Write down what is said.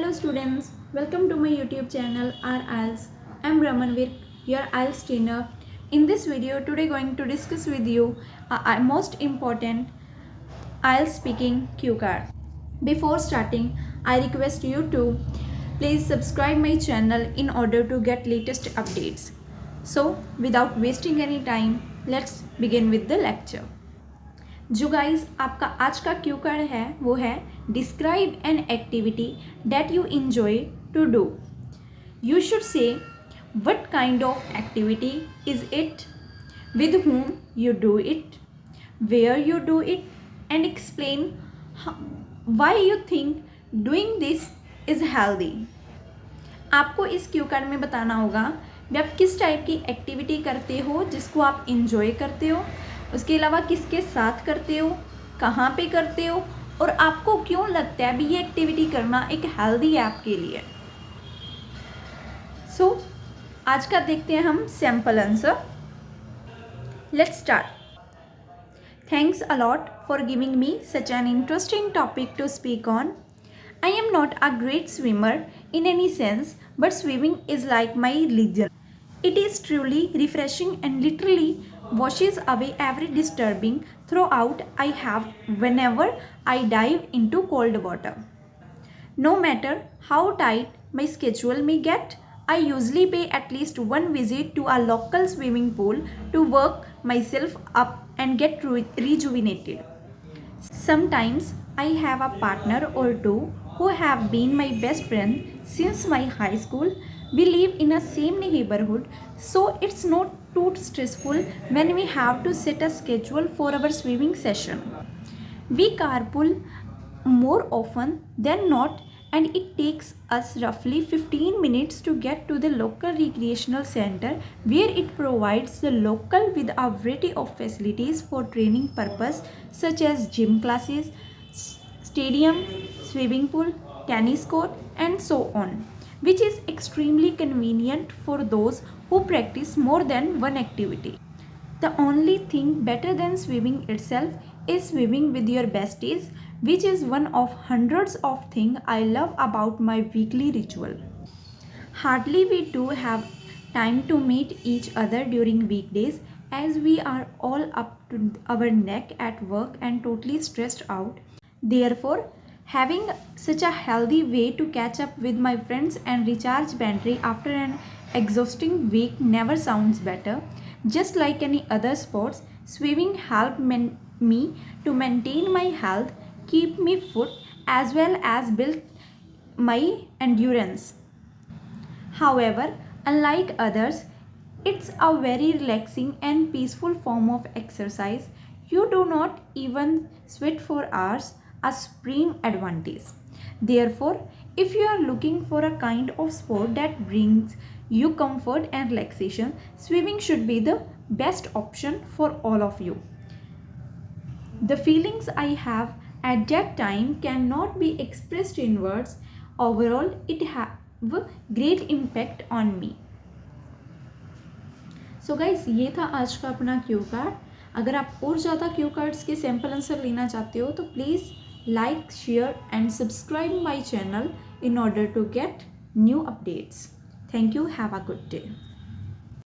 Hello students, welcome to my YouTube channel R Ielts. I'm Ramanvir, your Ielts trainer. In this video, today going to discuss with you most important Ielts speaking cue card. Before starting, I request you to please subscribe my channel in order to get latest updates. So, without wasting any time, let's begin with the lecture. जो guys आपका आज का cue card है वो है describe an activity that you enjoy to do. You should say what kind of activity is it, with whom you do it, where you do it, and explain why you think doing this is healthy. आपको इस Q card में बताना होगा कि आप किस type की activity करते हो जिसको आप इंजॉय करते हो, उसके अलावा किसके साथ करते हो, कहाँ पे करते हो, और आपको क्यों लगता है अभी ये एक्टिविटी करना एक हेल्दी है आपके लिए. सो आज का देखते हैं हम sample answer. Let's start. Thanks a lot for giving me such an interesting topic to speak on. I am not a great swimmer in any sense, but swimming is like my religion. It is truly refreshing and literally washes away every disturbing thought I have whenever I dive into cold water. No matter how tight my schedule may get, I usually pay at least one visit to a local swimming pool to work myself up and get rejuvenated. Sometimes I have a partner or two who have been my best friend since my high school. We live in a same neighborhood, so it's not too stressful when we have to set a schedule for our swimming session. We carpool more often than not, and it takes us roughly 15 minutes to get to the local recreational center where it provides the local with a variety of facilities for training purpose such as gym classes, stadium, swimming pool, tennis court, and so on, which is extremely convenient for those who practice more than one activity. The only thing better than swimming itself is swimming with your besties, which is one of hundreds of things I love about my weekly ritual. Hardly we do have time to meet each other during weekdays as we are all up to our neck at work and totally stressed out. Therefore, having such a healthy way to catch up with my friends and recharge battery after an exhausting week never sounds better. Just like any other sports, swimming helped me to maintain my health, keep me fit, as well as build my endurance. However, unlike others, it's a very relaxing and peaceful form of exercise. You do not even sweat for hours, a supreme advantage. Therefore, if you are looking for a kind of sport that brings you comfort and relaxation, swimming should be the best option for all of you. The feelings I have at that time cannot be expressed in words. Overall, it have great impact on me. So guys ये था आज का अपना Q card. अगर आप और ज़्यादा cue cards के सैम्पल आंसर लेना चाहते हो तो please like, share and subscribe my channel in order to get new updates. Thank you. Have a good day.